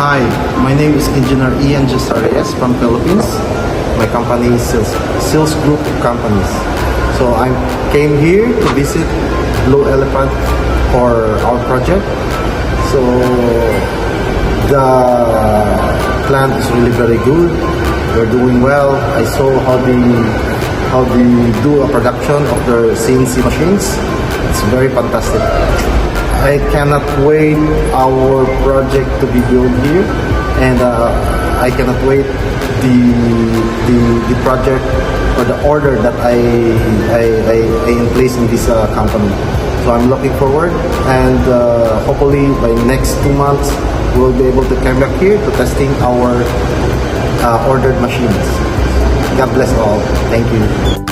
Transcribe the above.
Hi, my name is Engineer Ian Reyes from Philippines. My company is Sales Group of Companies. So I came here to visit Blue Elephant for our project. So the plant is really very good. They're doing well. I saw how they do a production of their CNC machines. It's very fantastic. I cannot wait our project to be built here, and I cannot wait the project or the order that I in place in this company. So I'm looking forward, and hopefully by next 2 months we'll be able to come back here to testing our ordered machines. God bless all. Thank you.